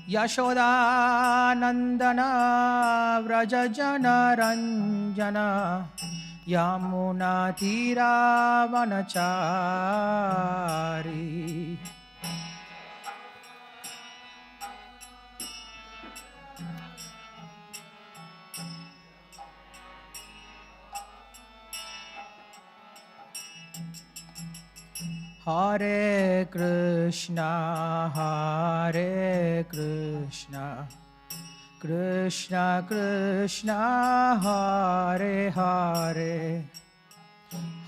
Yashodanandana Vrajajanaranjana Yamunatira Vanachari. Hare Krishna, Hare Krishna, Krishna Krishna, Hare Hare,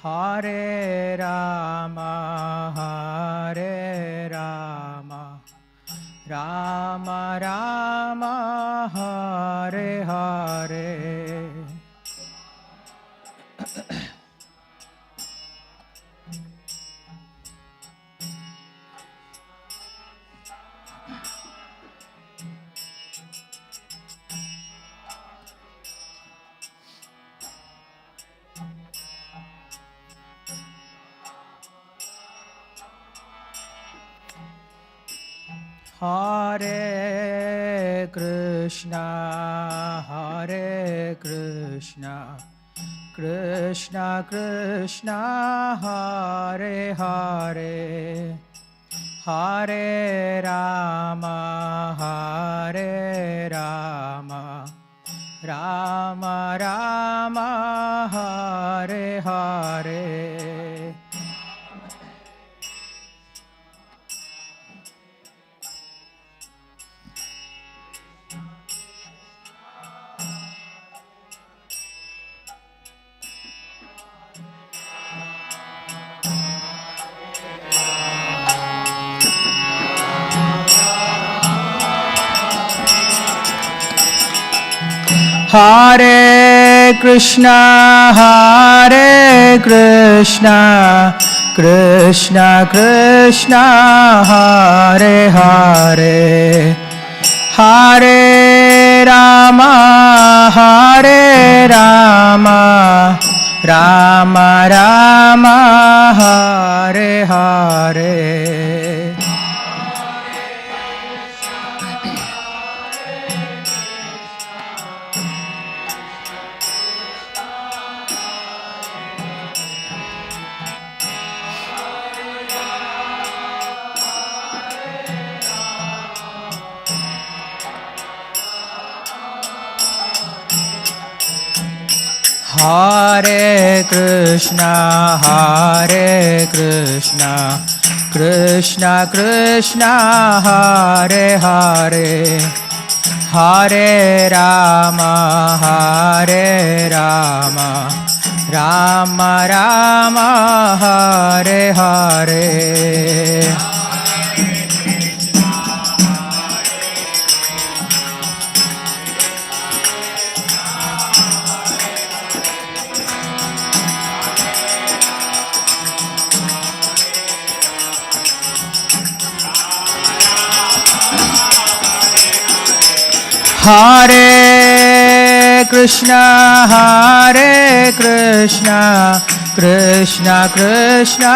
Hare Rama, Hare Rama, Rama Rama, Hare Hare. Hare Krishna, Hare Krishna, Krishna Krishna, Hare Hare, Hare Rama, Hare Rama, Rama Rama, Hare Hare. Hare Krishna, Hare Krishna, Krishna Krishna, Hare Hare, Hare Rama, Hare Rama, Rama Rama, Hare Hare. Hare Krishna, Hare Krishna, Krishna Krishna, Hare Hare, Hare Rama, Hare Rama, Rama Rama, Hare Hare. Hare Krishna, Hare Krishna, Krishna Krishna,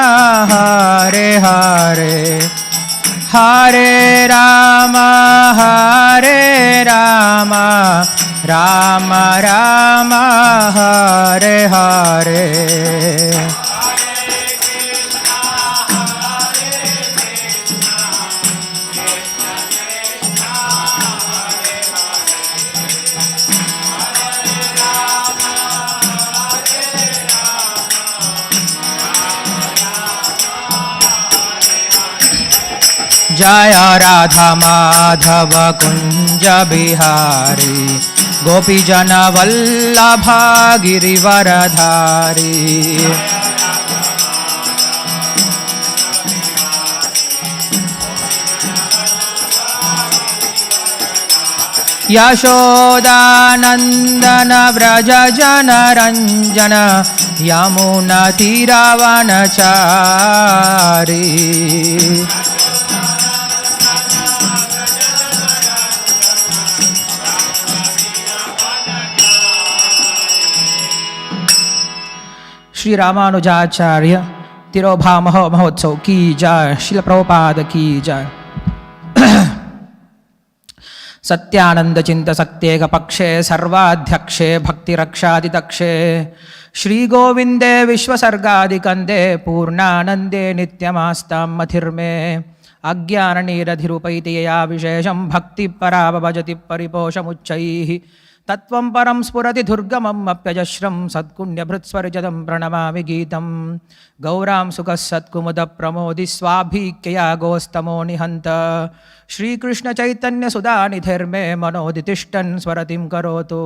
Hare Hare, Hare Rama, Hare Rama, Rama Rama, Hare Hare. Jaya Radha Madhava Kunja Bihari, Gopijana Vallabha Girivaradhari. Yashodanandana Vrajajanaranjana Yamunatira Vanachari. Shri Ramanujacarya Tirobha Mahotsav ki jai, Srila Prabhupada ki jai. सत्यानन्दचिन्तसक्त्येकपक्षे सर्वाध्यक्षे भक्तिरक्षादितक्षे श्रीगोविन्दे विश्वसर्गादिकन्दे पूर्णानन्दे नित्यमास्तां मथिर्मे अज्ञाननीरधिरुपैति यया विशेषं भक्तिपरावभजति परिपोषमुच्चैः तत्त्वं परं स्फुरति दुर्गमम् अप्यजस्रं सत्कुण्यभृत्स्वरजदं प्रणमामि गीतं गौरां सुखः सत्कुमुदप्रमोदि स्वाभीक्यया गोस्तमो निहन्त श्रीकृष्णचैतन्यसुधानिधिर्मे मनोदितिष्ठन् स्वरतिं करोतु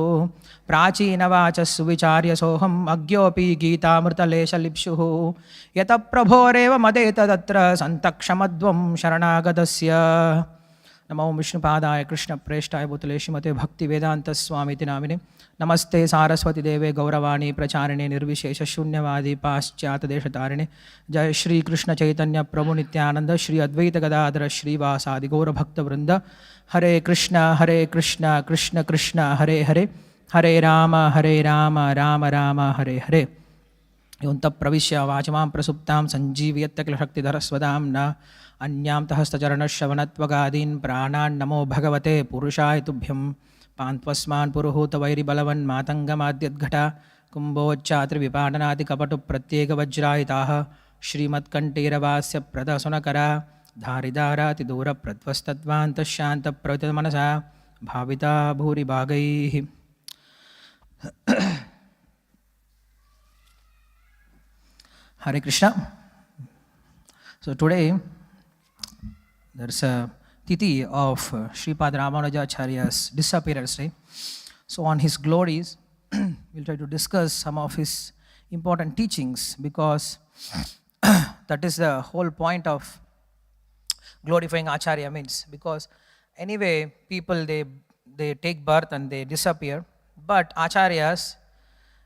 प्राचीनवाचः सुविचार्य सोऽहम् अज्ञोऽपि गीतामृतलेशलिप्सुः यतः प्रभोरेव मदेतदत्र सन्तक्षमद्वं शरणागतस्य नमो विष्णुपादाय कृष्णप्रेष्ठाय भूतले श्रीमते भक्तिवेदान्तस्वामीति नामिने नमस्ते सारस्वती देवे गौरवाणी प्रचारिणे निर्विशेषशून्यवादी पाश्चात्यदेशतारिणे जय श्री कृष्ण चैतन्य प्रभु नित्यानंद श्री अद्वैत गदाधर श्रीवासादि गौरभक्तवृंद हरे कृष्ण कृष्ण कृष्ण हरे हरे हरे राम राम राम हरे हरे योऽन्तः प्रविश्य वाचमां प्रसुप्तां सञ्जीवयत्य किल शक्तिधरस्वदाम्ना अन्यां हस्तचरणश्रवणत्वगादीन् प्राणान् नमो भगवते पुरुषाय तुभ्यं पान्त्वस्मान् पुरुहूतवैरिबलवन्मातङ्गमाद्यद्घटा कुम्भोच्चात्रिविपाटनादिकपटुप्रत्येकवज्रायिताः श्रीमत्कण्ठीरवास्य प्रदसुनकरा धारिदारातिदूरप्रध्वस्तद्वान्तशान्तप्रवितमनसा भाविता भूरिभागैः Hare Krishna. So today there's a tithi of Sripada Ramanujacarya's disappearance day. So on his glories, we'll try to discuss some of his important teachings because that is the whole point of glorifying Acharya means. Because anyway, people they take birth and they disappear, but Acharyas,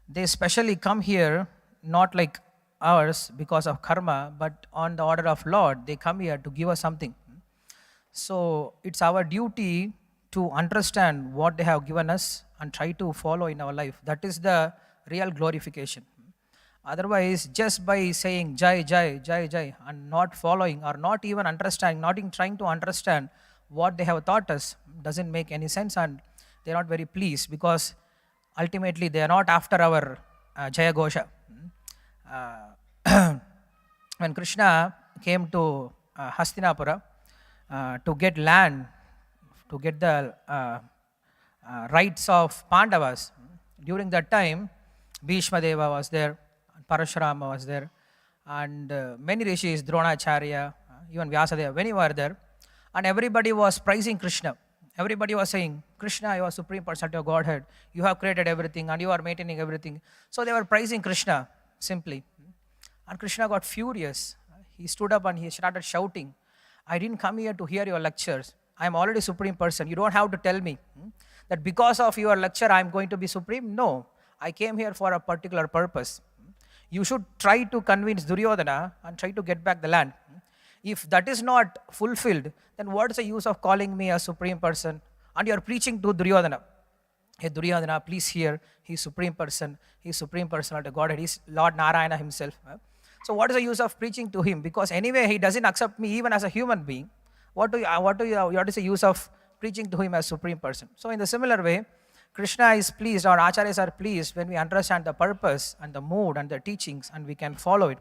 they specially come here not like ours because of karma, but on the order of Lord, they come here to give us something. So it's our duty to understand what they have given us and try to follow in our life. That is the real glorification. Otherwise, just by saying Jai, Jai, Jai, Jai and not following or not even understanding, not even trying to understand what they have taught us doesn't make any sense, and they're not very pleased because ultimately they are not after our Jaya Gosha. When Krishna came to Hastinapura to get land, to get the rights of Pandavas, during that time Bhishma Deva was there, Parashurama was there, and many rishis, Dronacharya, even Vyasadeva, many were there, and everybody was praising Krishna. Everybody was saying, Krishna, you are Supreme Personality of Godhead, you have created everything and you are maintaining everything. So they were praising Krishna simply. And Krishna got furious. He stood up and he started shouting, I didn't come here to hear your lectures. I am already Supreme Person. You don't have to tell me that because of your lecture I am going to be Supreme. No, I came here for a particular purpose. You should try to convince Duryodhana and try to get back the land. If that is not fulfilled, then what is the use of calling me a Supreme Person? And you are preaching to Duryodhana. Hey Duryodhana, please hear, he is Supreme Person, he is Supreme Personality of Godhead, he is Lord Narayana himself. So what is the use of preaching to him? Because anyway he doesn't accept me even as a human being. What is the use of preaching to him as Supreme Person? So in the similar way, Krishna is pleased, or Acharyas are pleased when we understand the purpose and the mood and the teachings and we can follow it.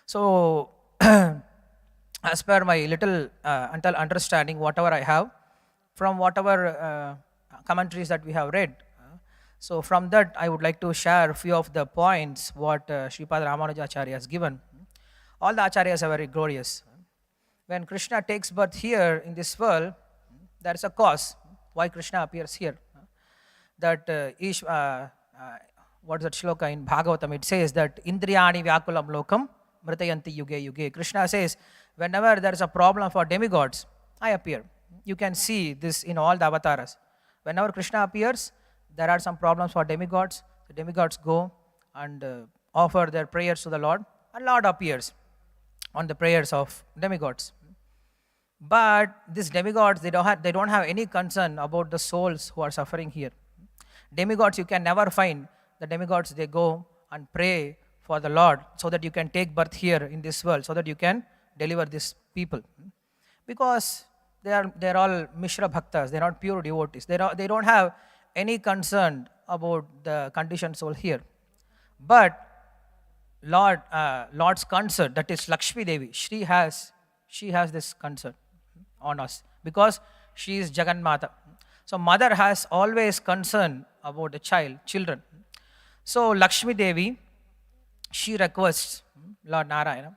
So as per my little understanding, whatever I have, from whatever commentaries that we have read, so from that I would like to share a few of the points what Sripada Ramanujacarya has given. All the Acharyas are very glorious. When Krishna takes birth here in this world, there is a cause why Krishna appears here. That what is that shloka in Bhagavatam? It says that Indriyani Vyakulam Lokam Mritayanti Yuge Yuge. Krishna says, whenever there is a problem for demigods, I appear. You can see this in all the avatars. Whenever Krishna appears, there are some problems for demigods. The demigods go and offer their prayers to the Lord, and Lord appears on the prayers of demigods. But these demigods, they don't have any concern about the souls who are suffering here. Demigods, you can never find. The demigods, they go and pray for the Lord so that you can take birth here in this world, so that you can deliver these people. Because They're all Mishra Bhaktas, they're not pure devotees. They don't have any concern about the conditioned soul here. But Lord's concern, that is Lakshmi Devi, she has this concern on us because she is Jaganmata. So mother has always concern about the children. So Lakshmi Devi, she requests Lord Narayana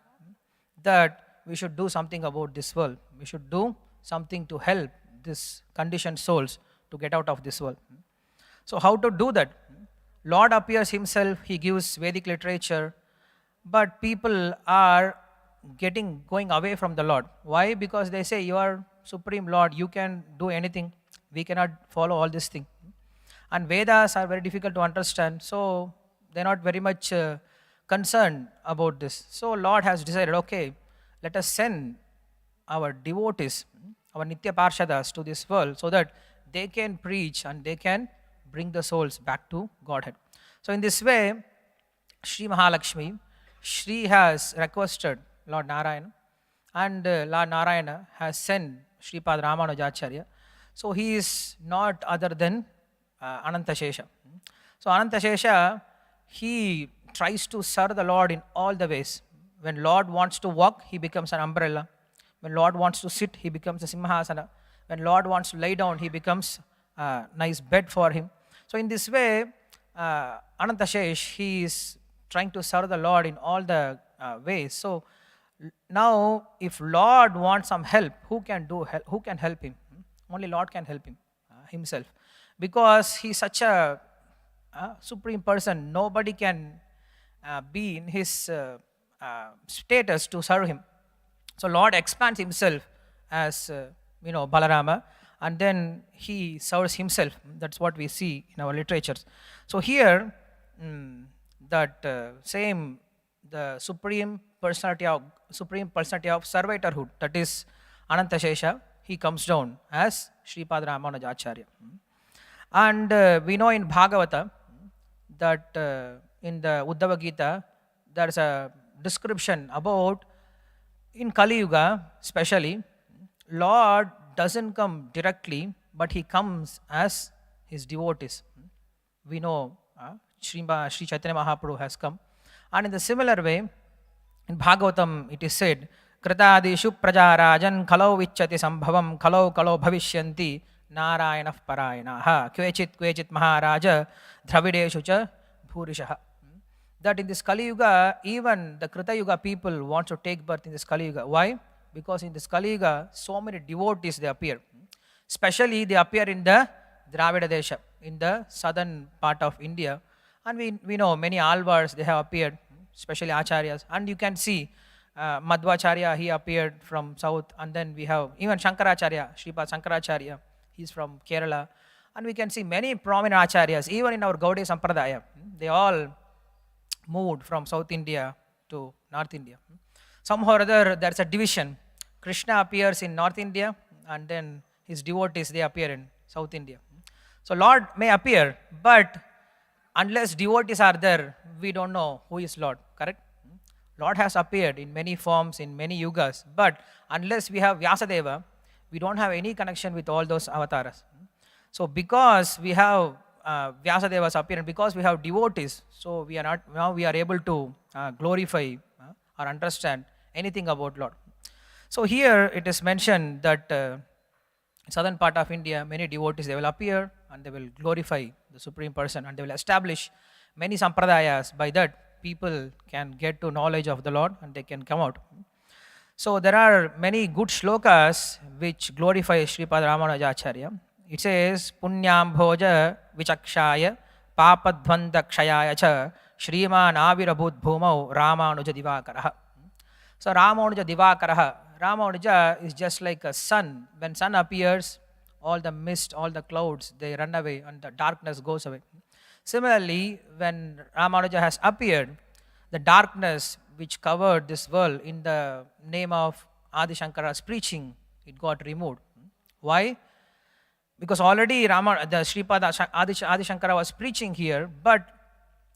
that we should do something about this world. We should do something to help these conditioned souls to get out of this world. So how to do that? Lord appears himself, he gives Vedic literature, but people are going away from the Lord. Why? Because they say, you are Supreme Lord, you can do anything. We cannot follow all this thing. And Vedas are very difficult to understand, so they're not very much concerned about this. So Lord has decided, okay, let us send our devotees, our Nitya Parshadas to this world so that they can preach and they can bring the souls back to Godhead. So in this way, Sri Mahalakshmi, Shri has requested Lord Narayana, and Lord Narayana has sent Sripada Ramanujacarya. So he is not other than Anantashesha. So Anantashesha, he tries to serve the Lord in all the ways. When Lord wants to walk, he becomes an umbrella. When Lord wants to sit, he becomes a simhasana. When Lord wants to lay down, he becomes a nice bed for him. So in this way, Anantashesh, he is trying to serve the Lord in all the ways. So now, if Lord wants some help, who can help him? Only Lord can help him himself, because he is such a supreme person. Nobody can be in his status to serve him. So Lord expands himself as Balarama, and then he serves himself. That's what we see in our literatures. So here, the supreme personality of servitorhood, that is Anantashesha, he comes down as Sripada Ramanujacarya. And we know in Bhagavata that in the Uddhava Gita, there is a description about in Kali Yuga, especially, Lord doesn't come directly, but he comes as his devotees. We know Sri Chaitanya Mahaprabhu has come. And in the similar way, in Bhagavatam it is said, Kritadishu prajarajan kalau vichati sambhavam kalau bhavishyanti narayana parayanaha kvechit maharaja dravideshu cha bhurishaha. That in this Kali Yuga, even the Krita Yuga people want to take birth in this Kali Yuga. Why? Because in this Kali Yuga, so many devotees they appear. Especially they appear in the Dravida Desha, in the southern part of India. And we know many alvars, they have appeared, especially acharyas. And you can see Madhvacharya, he appeared from south. And then we have even Shankaracharya, Sripad Shankaracharya, he's from Kerala. And we can see many prominent acharyas, even in our Gaudiya Sampradaya. They all moved from South India to North India. Somehow or other, there's a division. Krishna appears in North India, and then his devotees, they appear in South India. So Lord may appear, but unless devotees are there, we don't know who is Lord, correct? Lord has appeared in many forms, in many yugas, but unless we have Vyasadeva, we don't have any connection with all those avatars. So because we have Vyasadeva's appearance, because we have devotees, so we are able to glorify or understand anything about Lord. So here it is mentioned that southern part of India, many devotees, they will appear and they will glorify the Supreme Person, and they will establish many sampradayas. By that, people can get to knowledge of the Lord and they can come out. So there are many good shlokas which glorify Sripada Ramanujacarya. It says, Punyam bhoja vichakshaya papadvanda kshayaya cha Shriman avirabhut bhumau Ramanuja Divakaraha. So Ramanuja Divakaraha, Ramanuja is just like a sun. When sun appears, all the mist, all the clouds, they run away and the darkness goes away. Similarly, when Ramanuja has appeared, the darkness which covered this world in the name of Adi Shankara's preaching, it got removed. Why? Because already the Sripada Adi Shankara was preaching here, but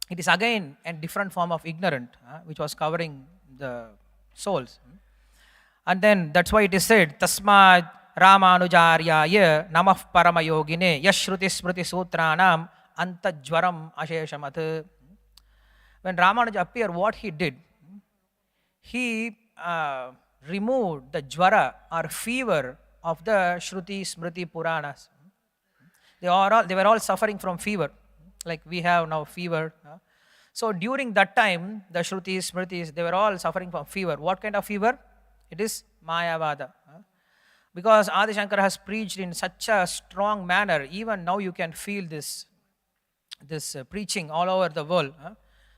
it is again a different form of ignorant, which was covering the souls. And then that's why it is said, Tasmad Ramanujaryaya Namah Paramayogine Yashruti Smriti Sutranam Antajwaram Asheshamat. When Ramanuja appeared, what he did? He removed the jwara or fever of the Shruti Smriti Puranas. They were all suffering from fever, like we have now fever. So during that time, the Shrutis, Smritis, they were all suffering from fever. What kind of fever? It is Mayavada. Because Adi Shankara has preached in such a strong manner, even now you can feel this preaching all over the world.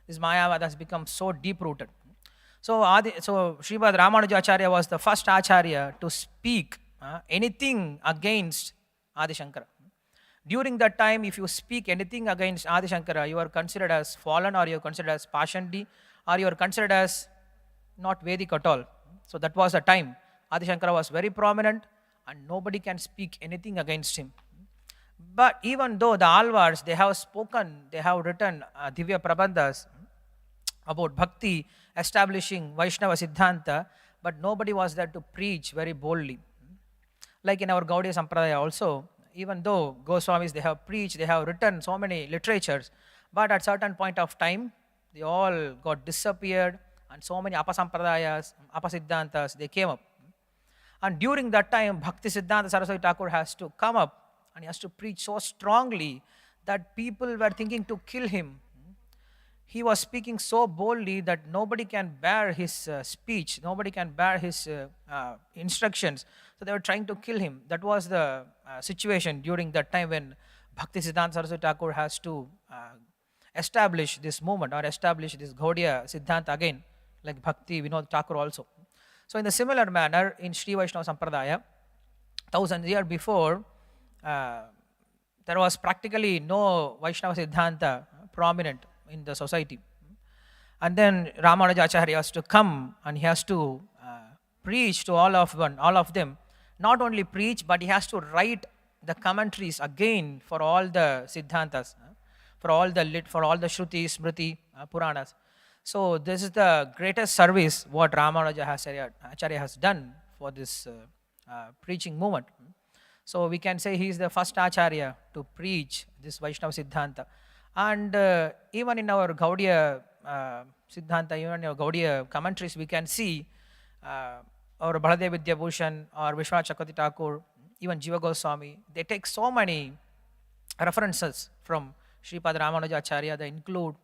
This Mayavada has become so deep-rooted. So Srimad Ramanujacarya was the first Acharya to speak anything against Adi Shankara. During that time, if you speak anything against Adi Shankara, you are considered as fallen, or you are considered as Pashandi, or you are considered as not Vedic at all. So that was the time. Adi Shankara was very prominent and nobody can speak anything against him. But even though the Alvars, they have spoken, they have written Divya Prabandhas about Bhakti, establishing Vaishnava Siddhanta, but nobody was there to preach very boldly. Like in our Gaudiya Sampradaya also, even though Goswamis, they have preached, they have written so many literatures, but at certain point of time, they all got disappeared and so many Apasampradayas, Apasiddhantas, they came up. And during that time, Bhakti Siddhanta Saraswati Thakur has to come up and he has to preach so strongly that people were thinking to kill him. He was speaking so boldly that nobody can bear his speech, nobody can bear his instructions. So they were trying to kill him. That was the situation during that time when Bhakti Siddhanta Saraswati Thakur has to establish this movement or establish this Gaudiya Siddhanta again, like Bhakti Vinod Thakur also. So in the similar manner, in Sri Vaishnava Sampradaya, 1000 years before, there was practically no Vaishnava Siddhanta prominent in the society. And then Ramanujacharya has to come and he has to preach to all of them. Not only preach, but he has to write the commentaries again for all the Siddhantas, for all the Shruti, Smriti, Puranas. So this is the greatest service what Ramanujacharya has done for this preaching movement. So we can say he is the first Acharya to preach this Vaishnava Siddhanta. And even in our Gaudiya Siddhanta, even in our Gaudiya commentaries, we can see our Baladev Vidyabhushan or Vishwanath Chakravarti Thakur, even Jiva Goswami, they take so many references from Sripada Ramanujacharya. They include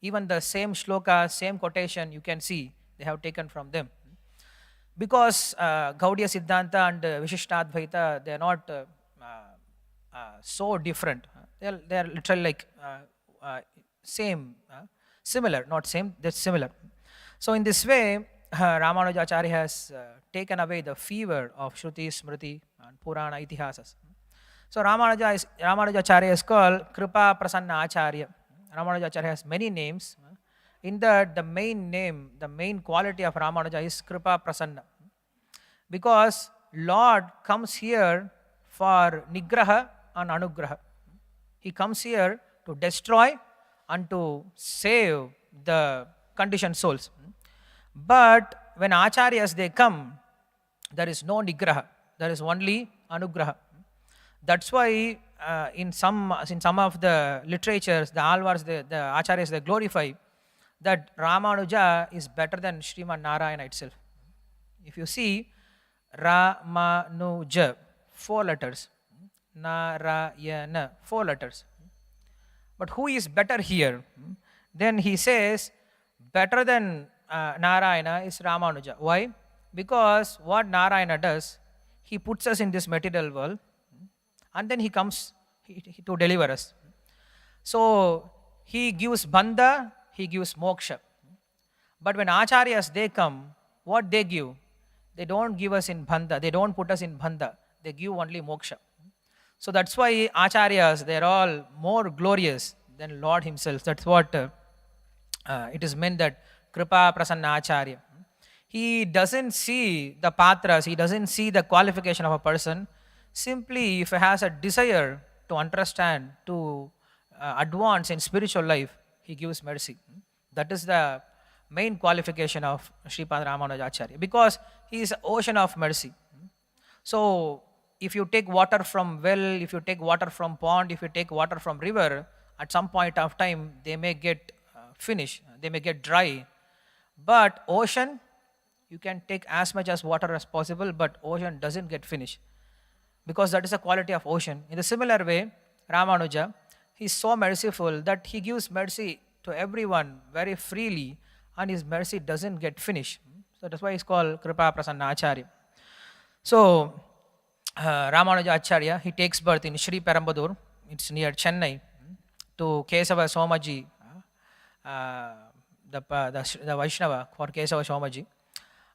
even the same shloka, same quotation, you can see they have taken from them. Because Gaudiya Siddhanta and Vishishtadvaita, they are not so different. They are literally like same, similar, not same, they're similar. So in this way, Ramanujacharya has taken away the fever of Shruti, Smriti and Purana Itihasas. So Ramanujacharya is called Kripa Prasanna Acharya. Ramanujacharya has many names. In that, the main name, the main quality of Ramanuja is Kripa Prasanna. Because Lord comes here for Nigraha and Anugraha. He comes here to destroy and to save the conditioned souls. But when Acharyas, they come, there is no Nigraha. There is only Anugraha. That's why in some of the literatures, the Alvars, the Acharyas, they glorify that Ramanuja is better than Sriman Narayana itself. If you see Ramanuja, 4 letters, Narayana, 4 letters. But who is better here? Then he says, better than Narayana is Ramanuja. Why? Because what Narayana does, he puts us in this material world and then he comes to deliver us. So he gives bandha, he gives moksha. But when Acharyas, they come, what they give? They don't give us in bandha, they don't put us in bandha, they give only moksha. So that's why Acharyas, they're all more glorious than Lord himself. That's what it is meant that Kripa Prasanna Acharya. He doesn't see the patras, he doesn't see the qualification of a person. Simply, if he has a desire to understand, to advance in spiritual life, he gives mercy. That is the main qualification of Sripada Ramanujacharya, because he is an ocean of mercy. So if you take water from well, if you take water from pond, if you take water from river, at some point of time they may get finished, they may get dry. But ocean, you can take as much as water as possible, but ocean doesn't get finished, because that is the quality of ocean. In the similar way, Ramanuja, he is so merciful that he gives mercy to everyone very freely, and his mercy doesn't get finished. So that's why he's called Kripa Prasanna Acharya. So Ramanujacarya, he takes birth in Sri Perambadur, it's near Chennai, to Kesava Somaji, the Vaishnava for Kesava Somaji.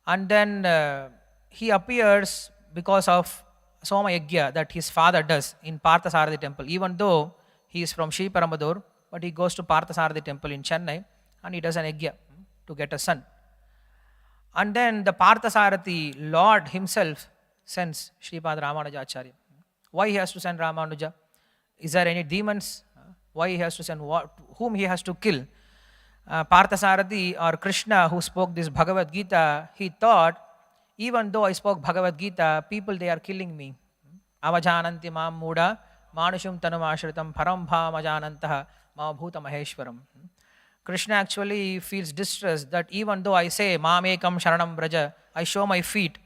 And then he appears because of Soma Yagya that his father does in Parthasarathi temple. Even though he is from Sri Perambadur, but he goes to Parthasarathi temple in Chennai and he does an Yagya to get a son. And then the Parthasarathi Lord himself sends Sripada Ramanujacharya. Why he has to send Ramanuja? Is there any demons? Why he has to send whom he has to kill? Parthasarathi or Krishna, who spoke this Bhagavad Gita, he thought, even though I spoke Bhagavad Gita, people, they are killing me. Avajananti mam muda manushum tanumashritam param bhamajanantah mabhuta maheshwaram. Krishna actually feels distressed that even though I say mamekam sharanam braja, I show my feet,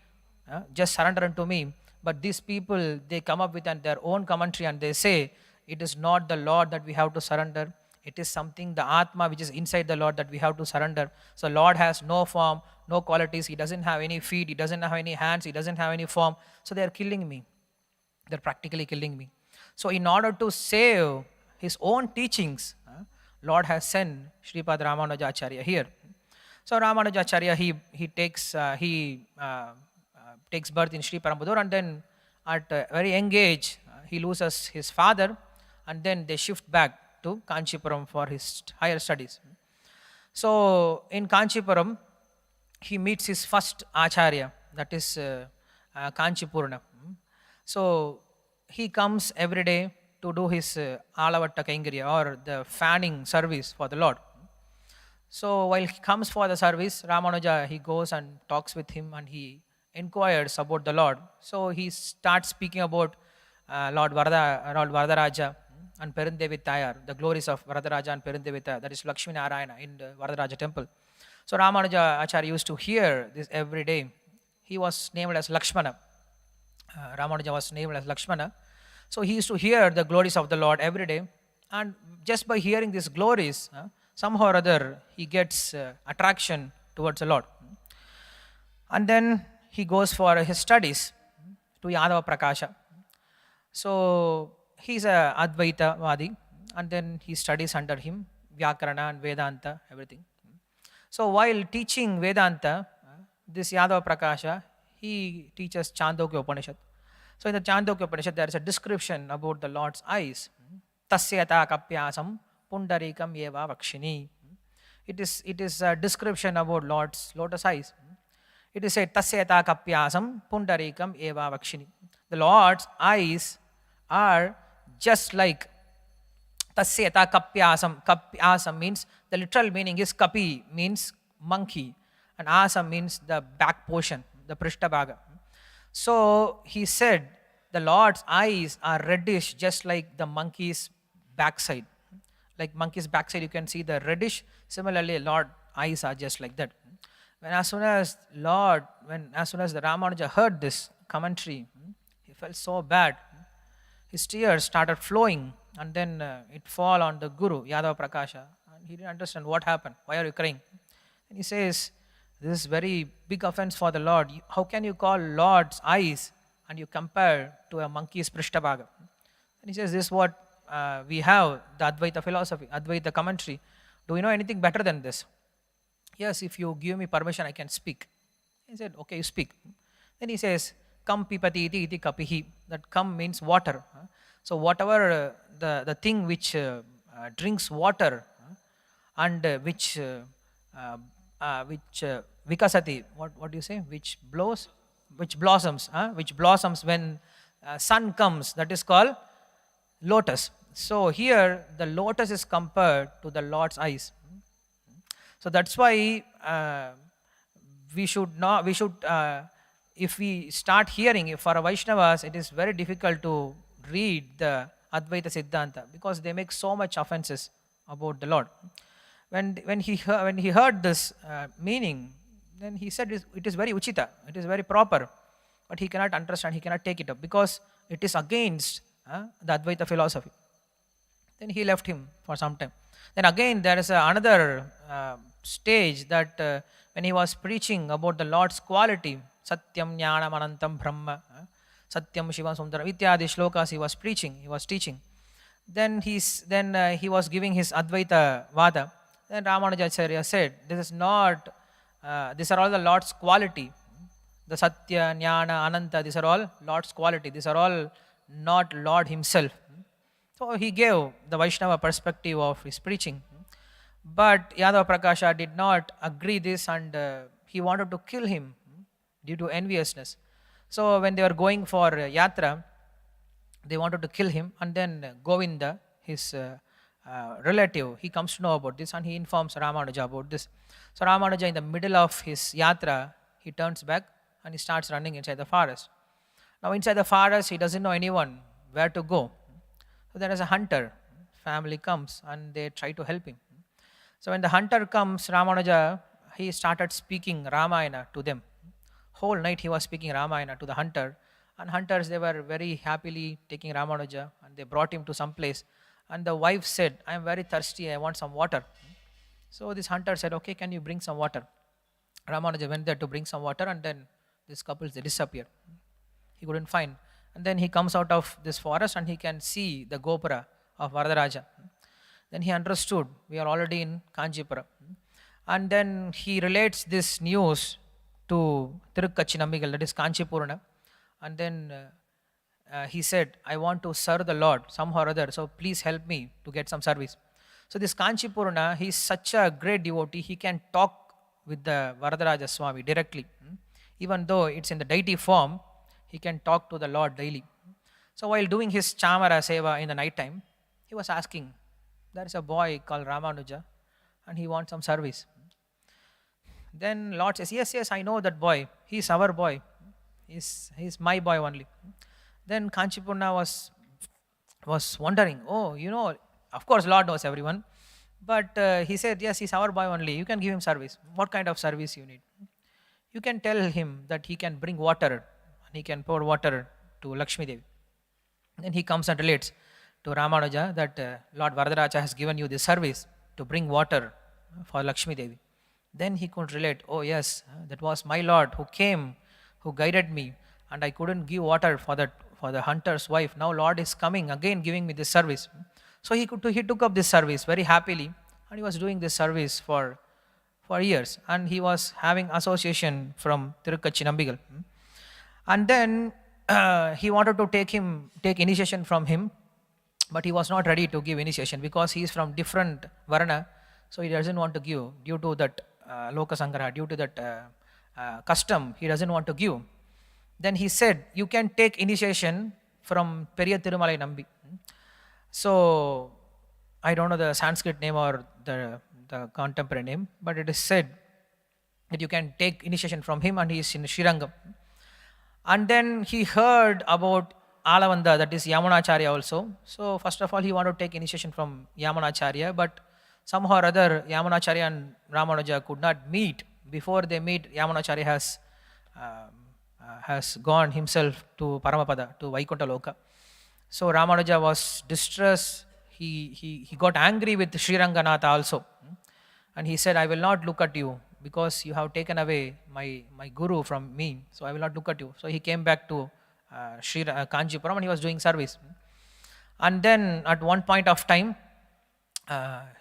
just surrender unto me, but these people, they come up with their own commentary and they say, it is not the Lord that we have to surrender, it is something, the Atma which is inside the Lord, that we have to surrender. So Lord has no form, no qualities, he doesn't have any feet, he doesn't have any hands, he doesn't have any form. So they are killing me. They're practically killing me. So in order to save his own teachings, Lord has sent Sripada Ramanujacharya here. So Ramanujacharya, he takes birth in Sri Perambadur, and then at a very young age, he loses his father, and then they shift back to Kanchipuram for his higher studies. So in Kanchipuram, he meets his first Acharya, that is Kanchipurna. So he comes every day to do his Alavatta Kaingirya, or the fanning service for the Lord. So while he comes for the service, Ramanuja, he goes and talks with him and he inquires about the Lord. So he starts speaking about Lord Varadaraja and Perindevi Tayar, the glories of Varadaraja and Perindevi Tayar, that is Lakshmi Narayana in the Varadaraja temple. So Ramanuja Acharya used to hear this every day. He was named as Lakshmana. Ramanuja was named as Lakshmana. So he used to hear the glories of the Lord every day, and just by hearing these glories, somehow or other he gets attraction towards the Lord. And then he goes for his studies to Yadava Prakasha. So he's a Advaita Vadi, and then he studies under him Vyakarana and Vedanta, everything. So while teaching Vedanta, this Yadava Prakasha, he teaches Chandogya Upanishad. So in the Chandogya Upanishad, there is a description about the Lord's eyes. Tasyata kapyasam pundarikam eva vakshini. It is a description about Lord's lotus eyes. It is said, Tasyata kapyasam pundarikam eva vakshini. The Lord's eyes are just like Tasyata kapyasam. Kapyasam means, the literal meaning is kapi, means monkey, and asam means the back portion, the prishtabhaga. So he said, the Lord's eyes are reddish, just like the monkey's backside. Like monkey's backside, you can see the reddish. Similarly, Lord's eyes are just like that. As soon as the Ramanuja heard this commentary, he felt so bad. His tears started flowing, and then it fall on the Guru, Yadava Prakasha. And he didn't understand what happened. Why are you crying? And he says, this is very big offense for the Lord. How can you call Lord's eyes and you compare to a monkey's prishtabhaga? And he says, this is what we have, the Advaita philosophy, Advaita commentary. Do you know anything better than this? Yes, if you give me permission, I can speak. He said, okay, you speak. Then he says, kam pipati iti kapihi. That kam means water. So whatever the thing which drinks water and which vikasati, what do you say? Which blossoms when sun comes, that is called lotus. So here the lotus is compared to the Lord's eyes. So that's why we should if we start hearing, for Vaishnavas, it is very difficult to read the Advaita Siddhanta because they make so much offenses about the Lord. When he heard this meaning, then he said it is very uchita, it is very proper, but he cannot understand, he cannot take it up because it is against the Advaita philosophy. Then he left him for some time. Then again there is another stage that when he was preaching about the Lord's quality, Satyam Jnanam Anantam Brahma, Satyam Shivam Sundaram, ityadi shlokas he was preaching, he was teaching. Then he was giving his Advaita Vada. Then Ramanujacarya said, this is not, these are all the Lord's quality. The Satya, Jnana, Ananta, these are all Lord's quality. These are all not Lord himself. So he gave the Vaishnava perspective of his preaching. But Yadava Prakasha did not agree this, and he wanted to kill him due to enviousness. So when they were going for Yatra, they wanted to kill him, and then Govinda, his relative, he comes to know about this and he informs Ramanuja about this. So Ramanuja, in the middle of his Yatra, he turns back and he starts running inside the forest. Now inside the forest, he doesn't know anyone where to go. So there is a hunter family comes and they try to help him. So when the hunter comes, Ramanuja, he started speaking Ramayana to them. Whole night he was speaking Ramayana to the hunter, and hunters, they were very happily taking Ramanuja and they brought him to some place. And the wife said, I am very thirsty, I want some water. So this hunter said, okay, can you bring some water? Ramanuja went there to bring some water, and then this couple, they disappeared. He couldn't find. And then he comes out of this forest and he can see the Gopura of Varadaraja. Then he understood, we are already in Kanchipura. And then he relates this news to Tirukkachi, that is Kanchipurana. And then he said, I want to serve the Lord somehow or other, so please help me to get some service. So this Kanchipurana, he is such a great devotee, he can talk with the Varadaraja Swami directly. Even though it's in the deity form, he can talk to the Lord daily. So while doing his Chamara Seva in the night time, he was asking, there is a boy called Ramanuja and he wants some service. Then Lord says, yes, I know that boy. He's our boy. He's my boy only. Then Kanchipurna was wondering, of course Lord knows everyone. But he said, yes, he's our boy only. You can give him service. What kind of service you need? You can tell him that he can bring water. And he can pour water to Lakshmi Devi. Then he comes and relates to Ramanuja that Lord Varadaraja has given you this service to bring water for Lakshmi Devi. Then he could relate, oh yes, that was my Lord who came, who guided me, and I couldn't give water for the hunter's wife. Now Lord is coming again giving me this service. So he took up this service very happily, and he was doing this service for years, and he was having association from Tirukkachi. And then he wanted to take initiation from him, but he was not ready to give initiation because he is from different varna, so he doesn't want to give due to that loka sangraha, due to that custom, he doesn't want to give. Then he said, you can take initiation from Periya Thirumalai Nambi. So I don't know the Sanskrit name or the contemporary name, but it is said that you can take initiation from him, and he is in Srirangam. And then he heard about Alavanda, that is Yamunacharya also. So first of all, he wanted to take initiation from Yamunacharya, but somehow or other Yamunacharya and Ramanuja could not meet. Before they meet, Yamunacharya has gone himself to Paramapada, to Vaikuntha Loka. So Ramanuja was distressed. He got angry with Sriranganatha also. And he said, I will not look at you because you have taken away my guru from me. So I will not look at you. So he came back to Kanchipuram and he was doing service. And then at one point of time,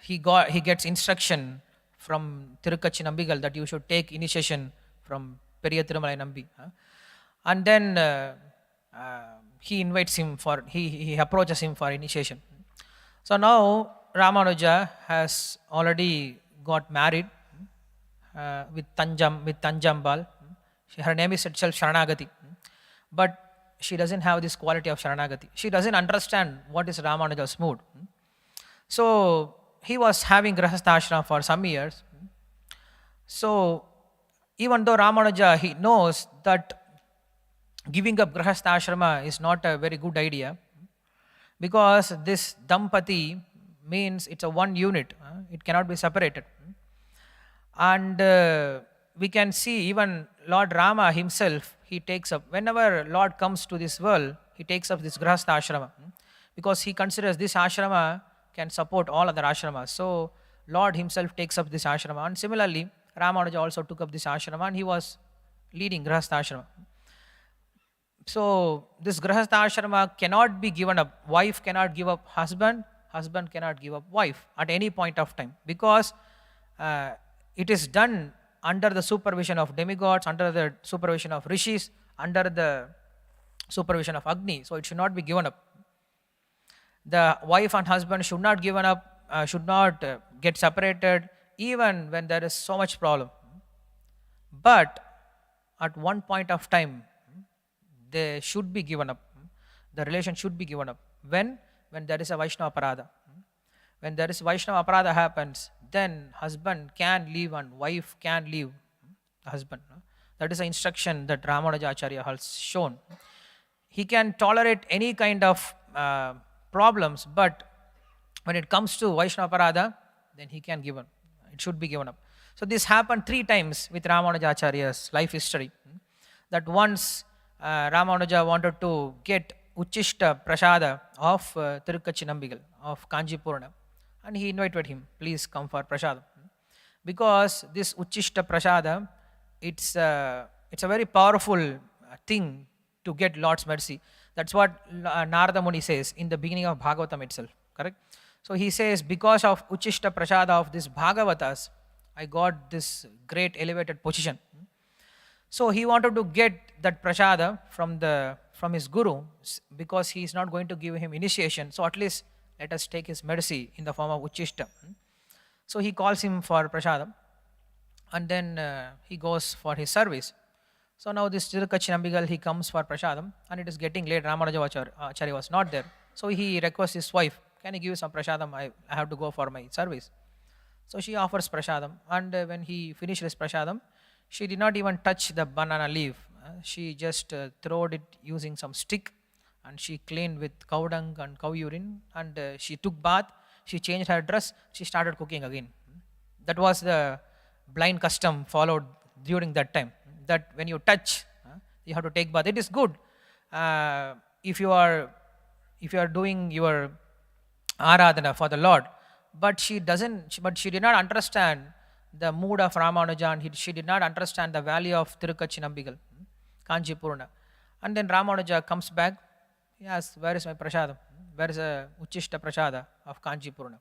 he gets instruction from Tirukkachi Nambigal that you should take initiation from Periya Thirumalai Nambi. And then he invites him he approaches him for initiation. So now Ramanuja has already got married with Tanjambal. Her name is itself Sharanagati. But she doesn't have this quality of Sharanagati. She doesn't understand what is Ramanuja's mood. So he was having Grahastha Ashram for some years. So even though Ramanuja, he knows that giving up grahastha ashrama is not a very good idea, because this dampati means it's a one unit, it cannot be separated. And we can see even Lord Rama himself, he takes up, whenever Lord comes to this world, he takes up this grahastha ashrama, because he considers this ashrama can support all other ashramas. So Lord himself takes up this ashrama, and similarly Ramanuja also took up this ashrama, and he was leading grahastha ashrama. So this grahastha ashrama cannot be given up. Wife cannot give up husband, husband cannot give up wife at any point of time, because it is done under the supervision of demigods, under the supervision of rishis, under the supervision of Agni. So it should not be given up. The wife and husband should not given up, should not get separated, even when there is so much problem. But at one point of time, they should be given up. The relation should be given up. When there is a Vaishnava Aparadha. When there is Vaishnava Aparadha happens, then husband can leave and wife can leave husband. That is the instruction that Ramanujacarya has shown. He can tolerate any kind of problems, but when it comes to Vaishnava Aparadha, then he can give up. It should be given up. So this happened 3 times with Ramanujacarya's life history. That once Ramanuja wanted to get Uchishta Prasada of Tirukachinambigal, of Kanjipurna, and he invited him, please come for Prasada. Because this Uchishta Prasada, it's a very powerful thing to get Lord's mercy. That's what Narada Muni says in the beginning of Bhagavatam itself, correct? So he says, because of Uchishta Prasada of this Bhagavatas, I got this great elevated position. So he wanted to get that prasada from his guru, because he is not going to give him initiation. So at least let us take his mercy in the form of Uchishta. So he calls him for prasada, and then he goes for his service. So now this Tirukachinambigal, he comes for prasadam, and it is getting late. Ramanujacarya was not there. So he requests his wife, can you give some prasadam? I have to go for my service. So she offers prasadam, and when he finished his prasadam, she did not even touch the banana leaf. She just throwed it using some stick, and she cleaned with cow dung and cow urine, and she took bath, she changed her dress, she started cooking again. That was the blind custom followed during that time, that when you touch, you have to take bath. It is good if you are doing your aradhana for the Lord, but she did not understand the mood of Ramanuja, and she did not understand the value of Tirukachinambigal, Kanjipurna. And then Ramanuja comes back, he asks, where is my prasadam? Where is a Uchishta Prasada of Kanjipurna?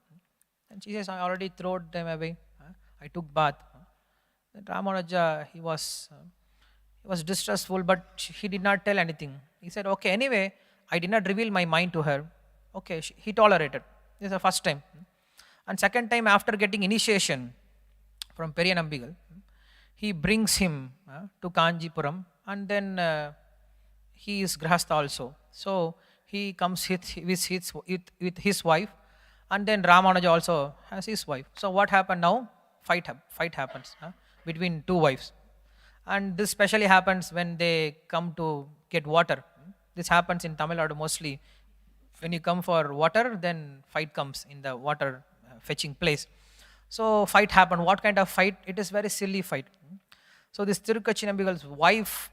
And she says, I already threw them away. I took bath. Then Ramanuja, he was distressful, but he did not tell anything. He said, okay, anyway, I did not reveal my mind to her. Okay, he tolerated. This is the first time. And second time, after getting initiation from Periyanambigal, he brings him to Kanjipuram, and then he is grahastha also. So he comes with his wife, and then Ramanuja also has his wife. So what happened now? Fight happens between 2 wives. And this specially happens when they come to get water. This happens in Tamil Nadu mostly. When you come for water, then fight comes in the water fetching place. So fight happened. What kind of fight? It is very silly fight. So this Tirukachinambigal's wife,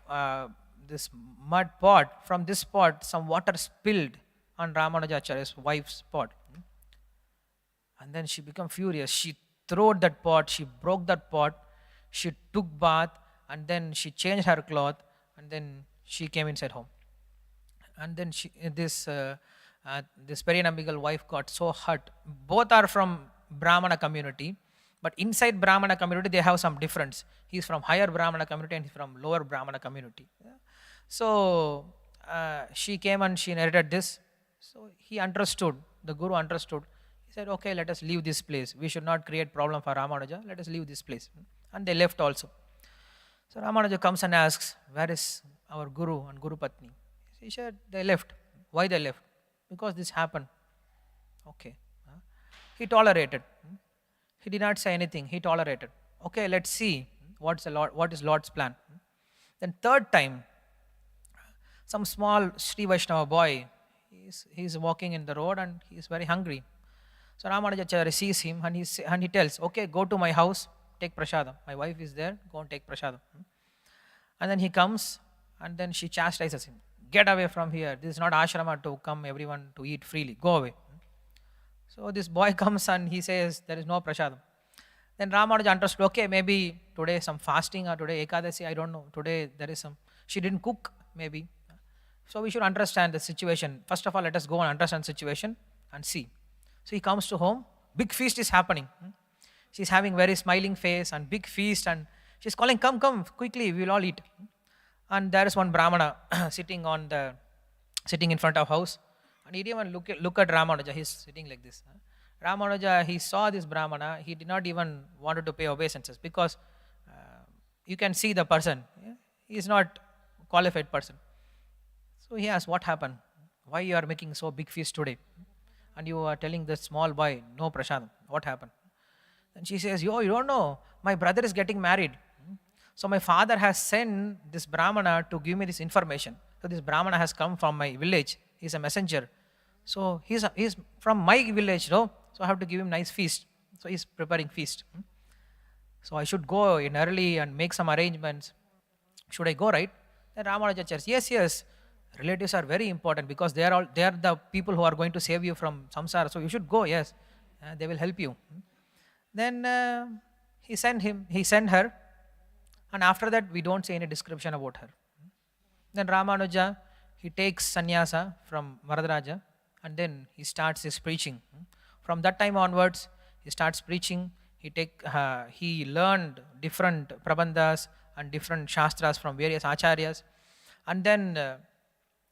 this mud pot, from this pot some water spilled on Ramanujacharya's wife's pot. And then she became furious. She threw that pot, she broke that pot, she took bath, and then she changed her cloth, and then she came inside home. And then this Periyanambigal wife got so hurt. Both are from Brahmana community, but inside Brahmana community they have some difference. He is from higher Brahmana community and he is from lower Brahmana community. So she came and she narrated this. So he understood, the Guru understood. He said, okay, let us leave this place. We should not create problem for Ramanuja. Let us leave this place. And they left also. So Ramanuja comes and asks, where is our Guru and Guru Patni? He said, they left. Why they left? Because this happened. Okay. He tolerated. He did not say anything. He tolerated. Okay, let's see what is Lord's plan. Then third time, Some small Sri Vaishnava boy, he's walking in the road and he's very hungry. So Ramanujacharya sees him and he tells, okay, go to my house, take prasadam. My wife is there, go and take prasadam. And then he comes and then she chastises him. Get away from here. This is not ashrama to come everyone to eat freely. Go away. So this boy comes and he says, there is no prasadam. Then Ramanuja understood, okay, maybe today some fasting or today Ekadasi, I don't know. Today there is some, she didn't cook maybe. So we should understand the situation. First of all, let us go and understand the situation and see. So he comes to home, big feast is happening. She's having very smiling face and big feast and she's calling, come, come, quickly, we will all eat. And there is one Brahmana sitting in front of house. And he didn't even look at Ramanuja, he's sitting like this. Ramanuja, he saw this Brahmana, he did not even wanted to pay obeisances because you can see the person. He is not qualified person. So he asked, what happened? Why you are making so big feast today? And you are telling the small boy, no prasadam. What happened? And she says, yo, you don't know, my brother is getting married. So my father has sent this Brahmana to give me this information. So this Brahmana has come from my village. He's a messenger. So he's from my village, no? So I have to give him nice feast. So he's preparing feast. So I should go in early and make some arrangements. Should I go, right? Then Ramanujacharya says, yes. Relatives are very important because they are the people who are going to save you from samsara. So you should go, yes. They will help you. Then he sent her. And after that, we don't see any description about her. Then Ramanuja, he takes sannyasa from Varadaraja and then he starts his preaching. From that time onwards, he starts preaching. He learned different prabandhas and different shastras from various acharyas. And then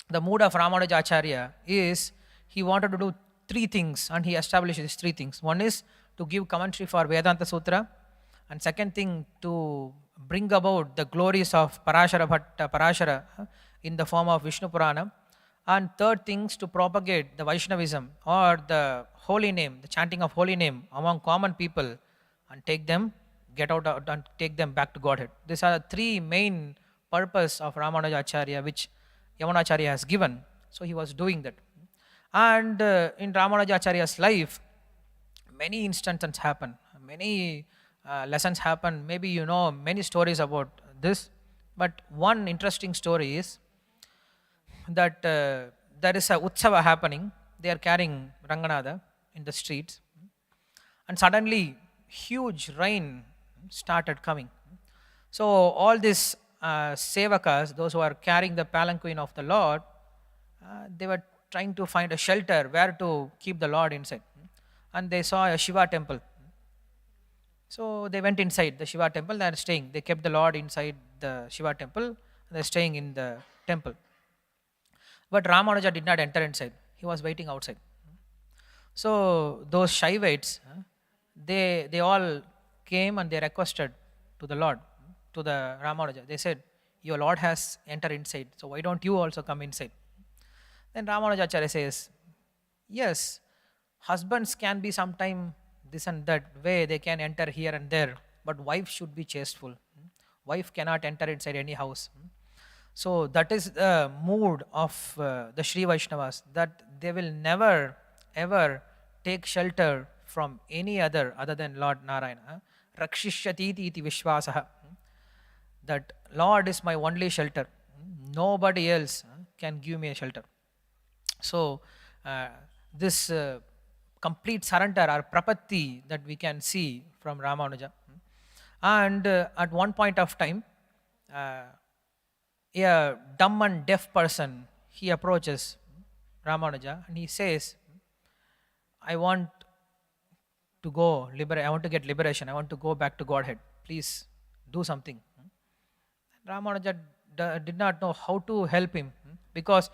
the mood of Ramanujacarya is he wanted to do three things and he established these three things. One is to give commentary for Vedanta Sutra, and second thing to bring about the glories of Parashara in the form of Vishnu Purana, and third things to propagate the Vaishnavism or the holy name, the chanting of holy name among common people and take them back to Godhead. These are the three main purpose of Ramanujacharya which Yamunacharya has given. So he was doing that. And in Ramanujacharya's life, many instances happen, many lessons happen. Maybe you know many stories about this, but one interesting story is that there is a Utsava happening. They are carrying Ranganatha in the streets, and suddenly huge rain started coming. So all these sevakas, those who are carrying the palanquin of the Lord, they were trying to find a shelter where to keep the Lord inside. And they saw a Shiva temple. So they went inside the Shiva temple, they are staying. They kept the Lord inside the Shiva temple, they are staying in the temple. But Ramanuja did not enter inside, he was waiting outside. So those Shaivites, they all came and they requested to the Lord, to the Ramanuja. They said, your Lord has entered inside, so why don't you also come inside? Then Ramanujacharya says, yes, husbands can be sometime this and that way, they can enter here and there, but wife should be chasteful. Wife cannot enter inside any house. So that is the mood of the Sri Vaishnavas, that they will never ever take shelter from any other than Lord Narayana. Rakshishyati iti vishwasaha. That Lord is my only shelter. Nobody else can give me a shelter. So this complete surrender or prapatti that we can see from Ramanuja. And at one point of time, a dumb and deaf person, he approaches Ramanuja and he says, I want to go I want to get liberation, I want to go back to Godhead, please do something. Ramanuja did not know how to help him, because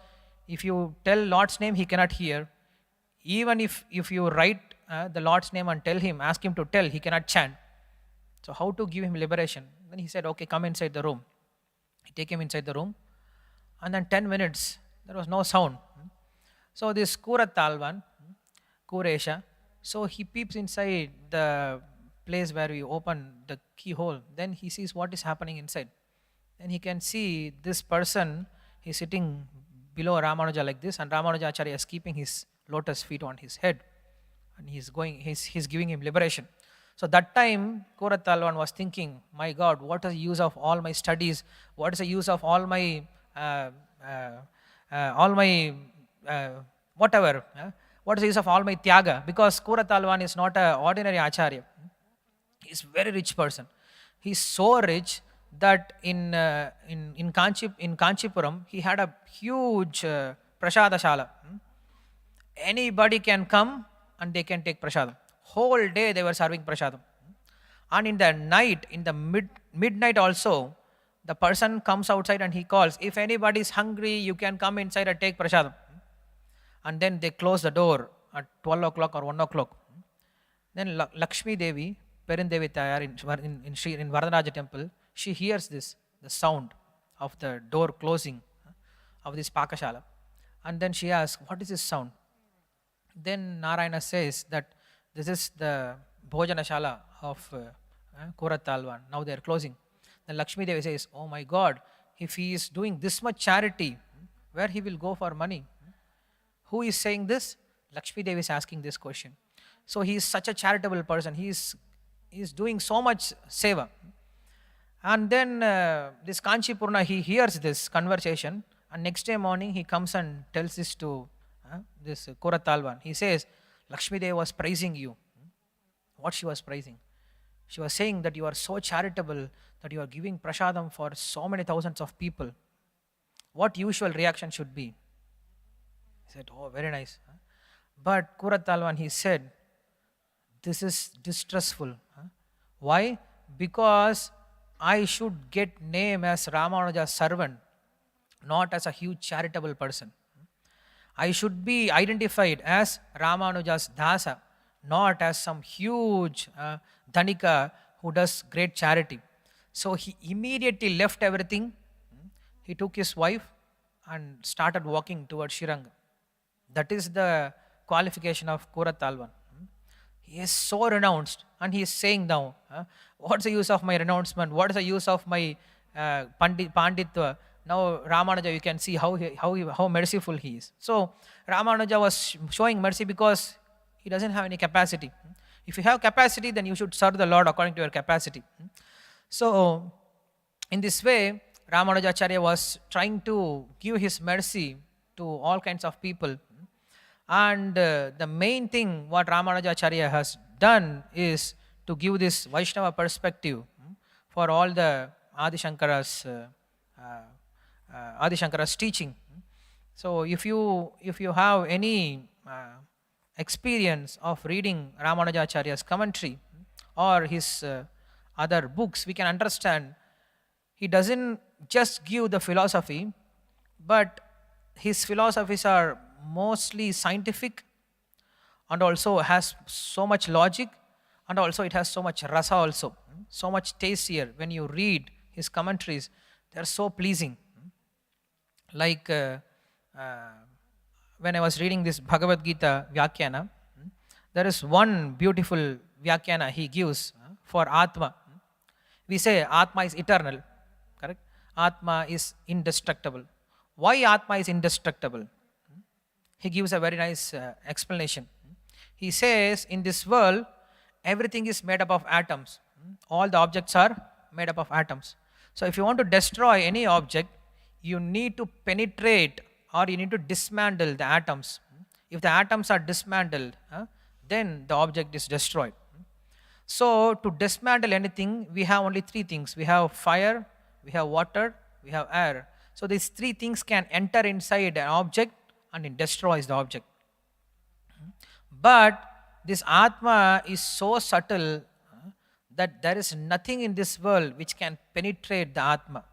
if you tell Lord's name, he cannot hear. Even if you write the Lord's name and tell him, ask him to tell, he cannot chant. So how to give him liberation? Then he said, okay, come inside the room. He take him inside the room, and then 10 minutes, there was no sound. So this Kuratalvan, Kuresha, so he peeps inside the place where we open the keyhole. Then he sees what is happening inside. Then he can see this person, He's sitting below Ramanuja like this, and Ramanujacharya is keeping his lotus feet on his head, and he's giving him liberation. So that time, Koratalvan was thinking, my God, what is the use of all my studies? What is the use of uh, uh, all my whatever? What is the use of all my tyaga? Because Koratalvan is not an ordinary acharya. He's a very rich person. He's so rich that in Kanchipuram, he had a huge prasada shala. Anybody can come and they can take prasadam. Whole day they were serving prasadam. And in the night, in the midnight also, the person comes outside and he calls, if anybody is hungry, you can come inside and take prasadam. And then they close the door at 12 o'clock or 1 o'clock. Then Lakshmi Devi, Perindevi Tayar in Varadaraja temple, she hears this, the sound of the door closing of this Pakashala. And then she asks, what is this sound? Then Narayana says that this is the Bhojanashala of Koratalvan. Now they are closing. Then Lakshmi Devi says, oh my God, if he is doing this much charity, where he will go for money? Who is saying this? Lakshmi Devi is asking this question. So he is such a charitable person. He is doing so much seva. And then this Kanchipurna, he hears this conversation, and next day morning he comes and tells this to this Koratalvan. He says, Lakshmi Devi was praising you. What she was praising? She was saying that you are so charitable, that you are giving prasadam for so many thousands of people. What usual reaction should be? He said, oh, very nice. But Koratalvan, he said, this is distressful. Why? Because I should get name as Ramanuja's servant, not as a huge charitable person. I should be identified as Ramanuja's dasa, not as some huge dhanika who does great charity. So he immediately left everything. He took his wife and started walking towards Shiranga. That is the qualification of Koratalvan. He is so renounced, and he is saying now, what's the use of my renouncement? What is the use of my panditva? Now Ramanuja, you can see how merciful he is. So Ramanuja was showing mercy because he doesn't have any capacity. If you have capacity, then you should serve the Lord according to your capacity. So in this way, Ramanujacharya was trying to give his mercy to all kinds of people. And the main thing what Ramanujacharya has done is to give this Vaishnava perspective for all the Adi Shankara's teaching. So if you have any experience of reading Ramanujacharya's commentary or his other books, we can understand he doesn't just give the philosophy, but his philosophies are mostly scientific, and also has so much logic, and also it has so much rasa also, so much taste here. When you read his commentaries, they are so pleasing. Like when I was reading this Bhagavad Gita Vyakyana, there is one beautiful Vyakyana he gives for Atma. We say Atma is eternal, correct? Atma is indestructible. Why Atma is indestructible? He gives a very nice explanation. He says, in this world, everything is made up of atoms. All the objects are made up of atoms. So if you want to destroy any object, you need to penetrate or you need to dismantle the atoms. If the atoms are dismantled, then the object is destroyed. So to dismantle anything, we have only three things. We have fire, we have water, we have air. So these three things can enter inside an object and it destroys the object. But this Atma is so subtle that there is nothing in this world which can penetrate the Atma.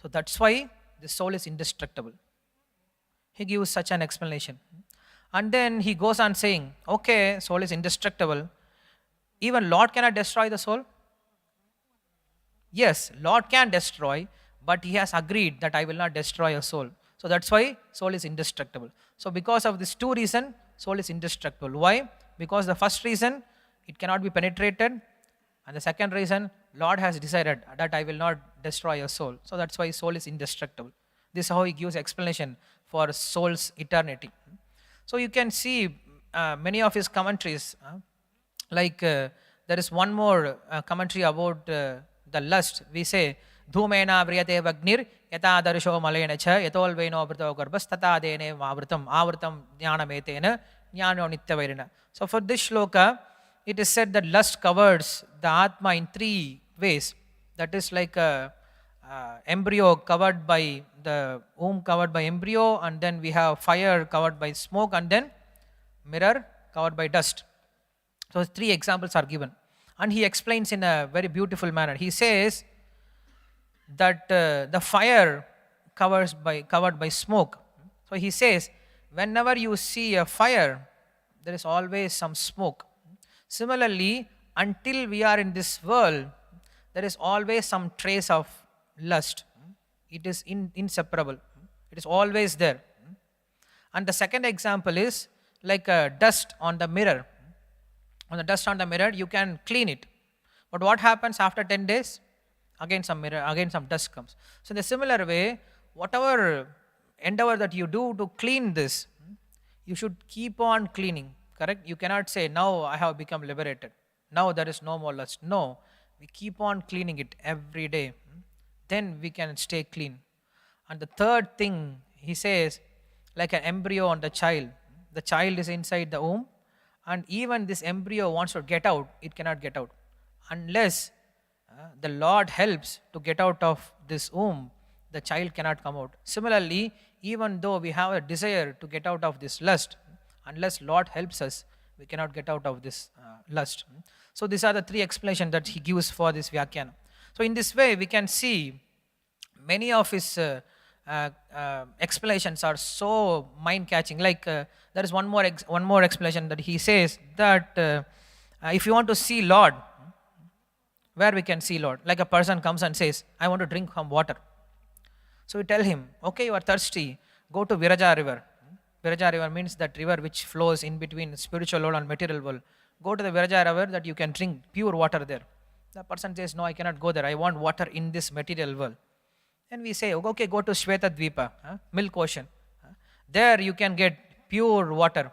So that's why the soul is indestructible. He gives such an explanation. And then he goes on saying, okay, soul is indestructible. Even Lord cannot destroy the soul? Yes, Lord can destroy, but he has agreed that I will not destroy your soul. So that's why soul is indestructible. So because of these two reasons, soul is indestructible. Why? Because the first reason, it cannot be penetrated. And the second reason, Lord has decided that I will not destroy your soul. So that's why soul is indestructible. This is how he gives explanation for soul's eternity. So you can see many of his commentaries, there is one more commentary about the lust. We say, Dhumena vriyate vagnir yata darsho malena cha yatol veno avrito garbhas tata dene avritam jnanametena jnano nityavairina. So for this shloka, it is said that lust covers the Atma in three ways. That is like a embryo covered by the womb, covered by embryo, and then we have fire covered by smoke, and then mirror covered by dust. So three examples are given, and he explains in a very beautiful manner. He says that the fire covered by smoke. So he says, whenever you see a fire, there is always some smoke. Similarly, until we are in this world, there is always some trace of lust. It is inseparable. It is always there. And the second example is like a dust on the mirror. On the dust on the mirror, you can clean it. But what happens after 10 days? Again some dust comes. So in a similar way, whatever endeavor that you do to clean this, you should keep on cleaning. Correct? You cannot say, now I have become liberated. Now there is no more lust. No. We keep on cleaning it every day. Then we can stay clean. And the third thing, he says, like an embryo on the child. The child is inside the womb, and even this embryo wants to get out, it cannot get out. Unless the Lord helps to get out of this womb, the child cannot come out. Similarly, even though we have a desire to get out of this lust, unless Lord helps us, we cannot get out of this lust. So these are the three explanations that he gives for this Vyakhyan. So in this way, we can see many of his explanations are so mind-catching. There is one more explanation that he says that if you want to see Lord, where we can see Lord? Like a person comes and says, I want to drink some water. So we tell him, okay, you are thirsty, go to Viraja river. Viraja river means that river which flows in between spiritual world and material world. Go to the Viraja river that you can drink pure water there. The person says, no, I cannot go there. I want water in this material world. And we say, okay, go to Shweta Dvipa, milk ocean. There you can get pure water.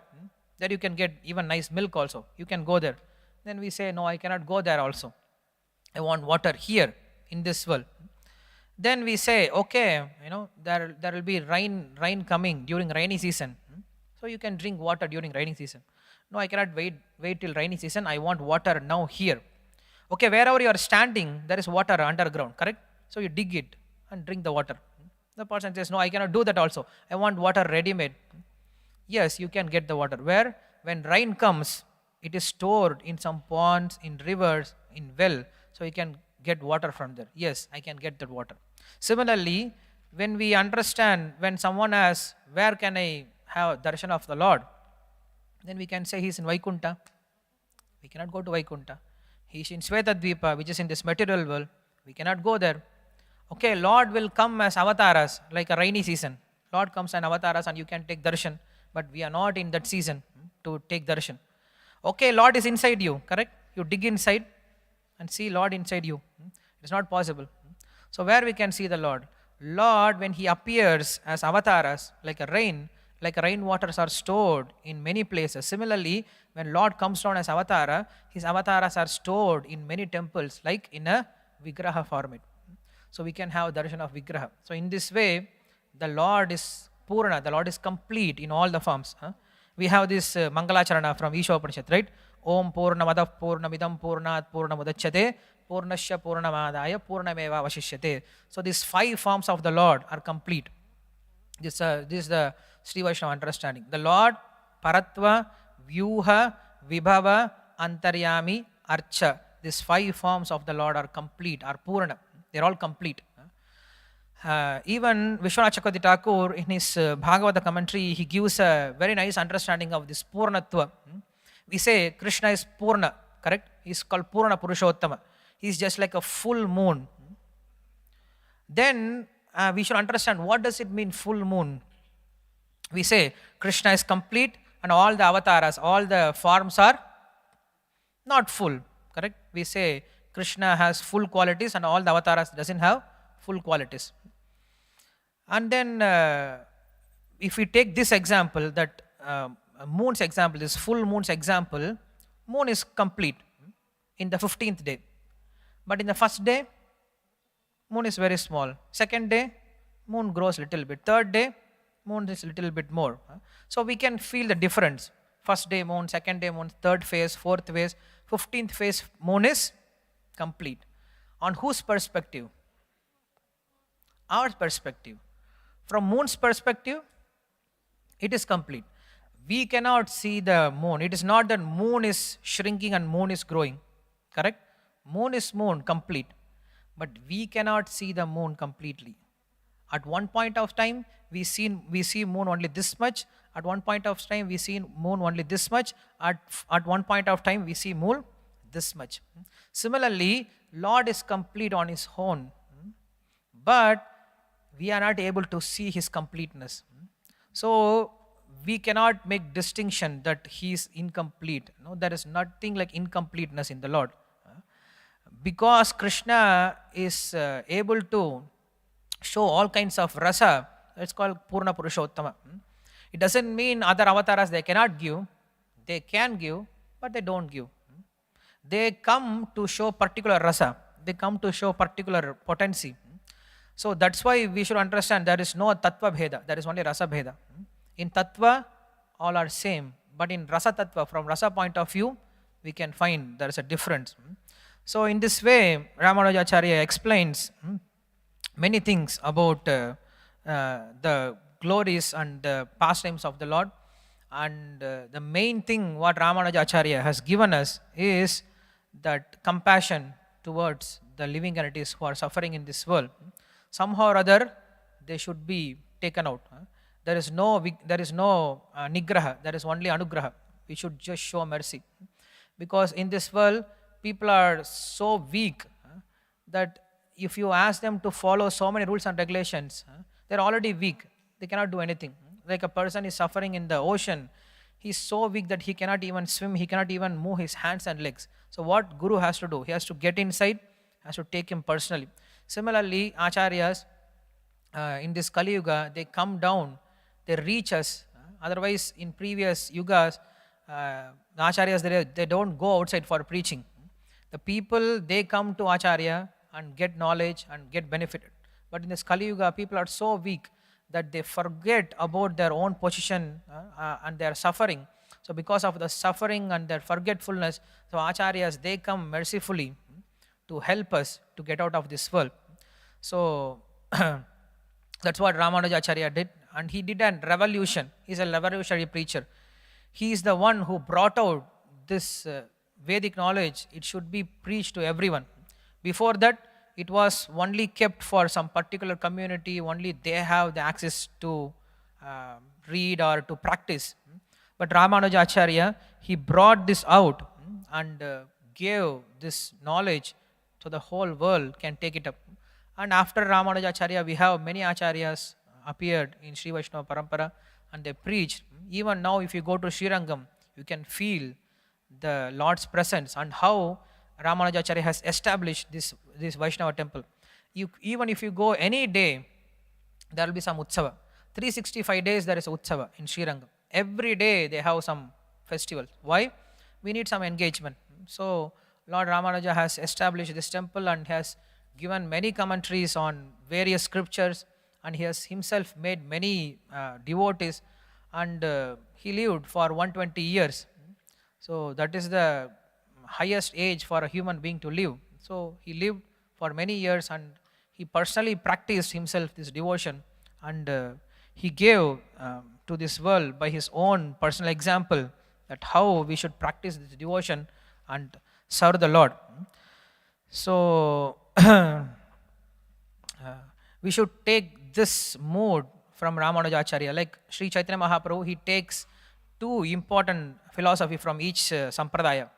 There you can get even nice milk also. You can go there. Then we say, no, I cannot go there also. I want water here in this world. Then we say, okay, there will be rain coming during rainy season. So you can drink water during rainy season. No, I cannot wait till rainy season. I want water now here. Okay, wherever you are standing, there is water underground, correct? So you dig it and drink the water. The person says, no, I cannot do that also. I want water ready-made. Yes, you can get the water. Where? When rain comes, it is stored in some ponds, in rivers, in well. So you can get water from there. Yes, I can get that water. Similarly, when we understand, when someone asks, where can I have darshan of the Lord? Then we can say he is in Vaikunta. We cannot go to Vaikunta. He is in Svetadvipa, which is in this material world. We cannot go there. Okay, Lord will come as avatars, like a rainy season. Lord comes and avatars and you can take darshan. But we are not in that season to take darshan. Okay, Lord is inside you, correct? You dig inside and see Lord inside you. It is not possible. So where we can see the Lord? Lord, when he appears as avatars, like rainwaters are stored in many places. Similarly, when Lord comes down as avatara, his avatars are stored in many temples, like in a vigraha format. So we can have darshan of vigraha. So in this way, the Lord is purna, the Lord is complete in all the forms. We have this Mangalacharana from Ishopanishad, right? Om Purnamadav Purnamidam Purnat Purnamudachyate Purnasya Purnamadaya Purnameva Vashishyate. So these 5 forms of the Lord are complete. This is the Sri Vaishnava understanding. The Lord, Paratva, Vyuha, Vibhava, Antaryami, Archa. These 5 forms of the Lord are complete, are Purna. They are all complete. Even Vishwanath Thakur in his Bhagavata commentary, he gives a very nice understanding of this Purnatva. We say Krishna is Purna, correct? He is called Purna Purushottama. He is just like a full moon. Then we should understand, what does it mean full moon? We say Krishna is complete and all the avatars, all the forms are not full, correct? We say Krishna has full qualities and all the avatars doesn't have full qualities. And then if we take this example, that moon's example, this full moon's example, moon is complete in the 15th day. But in the first day, moon is very small. Second day, moon grows little bit. Third day, moon is little bit more. So we can feel the difference. First day moon, second day moon, third phase, fourth phase, 15th phase moon is complete. On whose perspective? Our perspective. From moon's perspective, it is complete. We cannot see the moon. It is not that moon is shrinking and moon is growing. Correct? Moon is moon, complete. But we cannot see the moon completely. At one point of time, we see moon only this much. At one point of time, we see moon only this much. At one point of time, we see moon this much. Similarly, Lord is complete on his own. But we are not able to see his completeness. So we cannot make distinction that he is incomplete. No, there is nothing like incompleteness in the Lord. Because Krishna is able to show all kinds of rasa, it's called Purna Purushottama. It doesn't mean other avatars they cannot give. They can give, but they don't give. They come to show particular rasa. They come to show particular potency. So that's why we should understand there is no tattva bheda. There is only rasa bheda. In tattva, all are same. But in rasa tattva, from rasa point of view, we can find there is a difference. So in this way, Ramanujacarya explains many things about the glories and the pastimes of the Lord. And the main thing what Ramanujacarya has given us is that compassion towards the living entities who are suffering in this world. Somehow or other, they should be taken out. There is no nigraha, there is only anugraha. We should just show mercy. Because in this world, people are so weak that if you ask them to follow so many rules and regulations, they're already weak. They cannot do anything. Like a person is suffering in the ocean, he's so weak that he cannot even swim, he cannot even move his hands and legs. So what Guru has to do? He has to get inside, has to take him personally. Similarly, Acharyas in this Kali Yuga, they come down, they reach us. Otherwise, in previous Yugas, the Acharyas, they don't go outside for preaching. The people, they come to Acharya and get knowledge and get benefited. But in this Kali Yuga, people are so weak that they forget about their own position and their suffering. So because of the suffering and their forgetfulness, so Acharyas, they come mercifully to help us to get out of this world. So that's what Ramanujacharya did. And he did a revolution. He's a revolutionary preacher. He is the one who brought out this Vedic knowledge. It should be preached to everyone. Before that, it was only kept for some particular community. Only they have the access to read or to practice. But Ramanujacharya, he brought this out and gave this knowledge so the whole world can take it up. And after Ramanujacharya, we have many acharyas appeared in Sri Vaishnava Parampara and they preached. Even now, if you go to Srirangam, you can feel the Lord's presence and how Ramanujacharya has established this Vaishnava temple. Even if you go any day, there will be some Utsava. 365 days there is Utsava in Srirangam. Every day they have some festival. Why? We need some engagement. So Lord Ramanuja has established this temple and has given many commentaries on various scriptures, and he has himself made many devotees, and he lived for 120 years. So that is the highest age for a human being to live. So he lived for many years and he personally practiced himself this devotion, and he gave to this world by his own personal example that how we should practice this devotion and serve the Lord. So we should take this mood from Ramanujacharya. Like Sri Chaitanya Mahaprabhu, he takes two important philosophy from each sampradaya.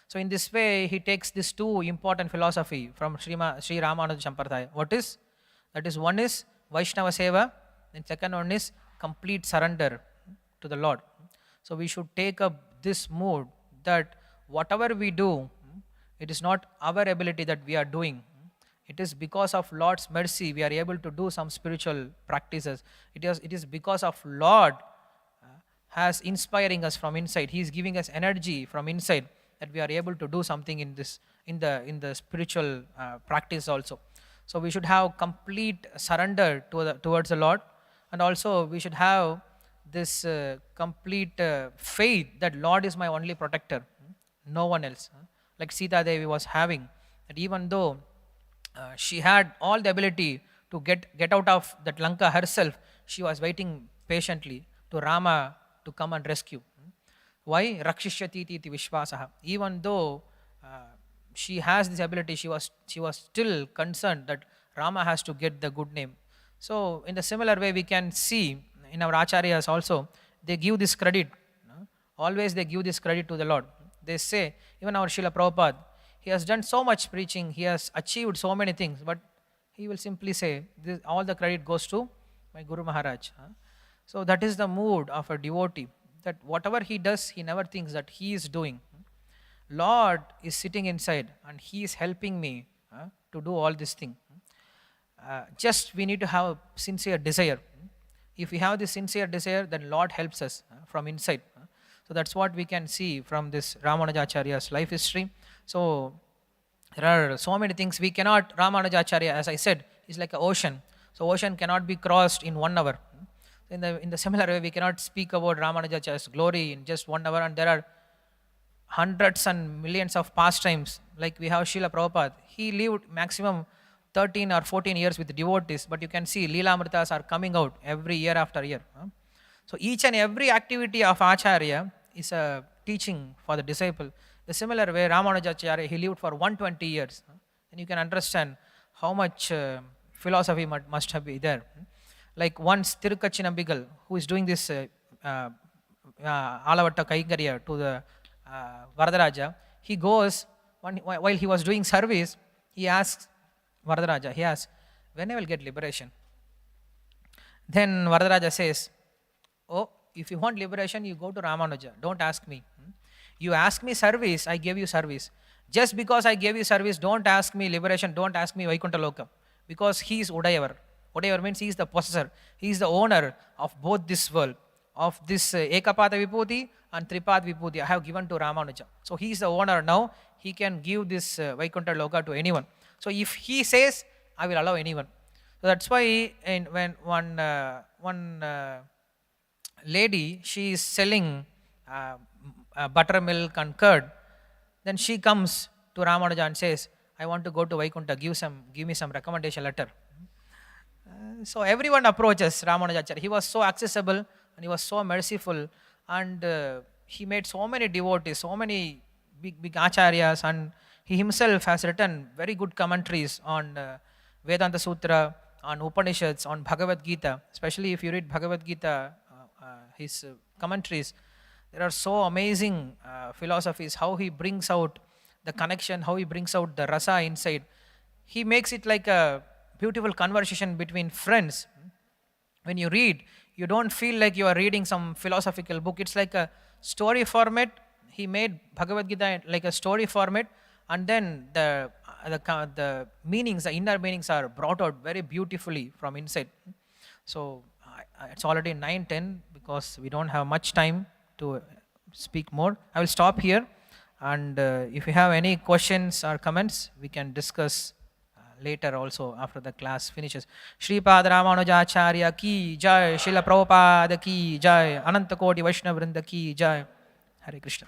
So in this way, he takes these two important philosophy from Sri Ramanuja Sampradaya. What is? That is, one is Vaishnava Seva, and second one is complete surrender to the Lord. So we should take up this mood that whatever we do, it is not our ability that we are doing. It is because of Lord's mercy we are able to do some spiritual practices. It is because of Lord has inspiring us from inside. He is giving us energy from inside that we are able to do something in this, in the spiritual practice also. So we should have complete surrender towards the Lord, and also we should have this complete faith that Lord is my only protector, no one else. Like Sita Devi was having, that even though she had all the ability to get out of that Lanka herself, she was waiting patiently to Rama to come and rescue. Why? Rakshishyati iti vishwasaha. Even though she has this ability, she was still concerned that Rama has to get the good name. So in the similar way, we can see in our acharyas also, they give this credit. Always they give this credit to the Lord. They say, even our Srila Prabhupada, he has done so much preaching, he has achieved so many things, but he will simply say, all the credit goes to my Guru Maharaj. So that is the mood of a devotee, that whatever he does, he never thinks that he is doing. Lord is sitting inside and he is helping me to do all this thing. Just we need to have a sincere desire. If we have this sincere desire, then Lord helps us from inside. So that's what we can see from this Ramanujacarya's life history. So there are so many things we cannot, Ramanujacarya, as I said, is like an ocean. So ocean cannot be crossed in 1 hour. In the similar way, we cannot speak about Ramanujacarya's glory in just 1 hour, and there are hundreds and millions of pastimes. Like we have Srila Prabhupada, he lived maximum 13 or 14 years with devotees, but you can see Leelamritas are coming out every year after year. So each and every activity of Acharya is a teaching for the disciple. The similar way, Ramanujacharya, he lived for 120 years. And you can understand how much philosophy must have been there. Like once Tirukachinambigal, who is doing this Alavatta Kaikariya to the Varadaraja, he goes, while he was doing service, he asks Varadaraja, when I will get liberation? Then Varadaraja says, oh, if you want liberation, you go to Ramanuja. Don't ask me. You ask me service, I gave you service. Just because I gave you service, don't ask me liberation, don't ask me Vaikuntha Loka. Because he is Udayavar. Udayavar means he is the possessor. He is the owner of both this world. Of this Ekapada Vibhuti and Tripad Vibhuti, I have given to Ramanuja. So he is the owner now. He can give this Vaikuntha Loka to anyone. So if he says, I will allow anyone. So that's why when one lady, she is selling buttermilk and curd, then she comes to Ramanuja and says, I want to go to Vaikuntha, give me some recommendation letter. So everyone approaches Ramanujacharya. He was so accessible and he was so merciful, and he made so many devotees, so many big acharyas, and he himself has written very good commentaries on Vedanta Sutra, on Upanishads, on Bhagavad Gita. Especially if you read Bhagavad Gita, his commentaries, there are so amazing philosophies, how he brings out the connection, how he brings out the rasa inside. He makes it like a beautiful conversation between friends. When you read, you don't feel like you are reading some philosophical book. It's like a story format. He made Bhagavad Gita like a story format, and then the meanings, the inner meanings are brought out very beautifully from inside. So it's already 9:10 because we don't have much time to speak more. I will stop here, and if you have any questions or comments, we can discuss later also after the class finishes. Sripada Ramanujacarya ki jai, Srila Prabhupada ki jai, Ananta Koti Vaishnava Vrinda ki jai. Hare Krishna.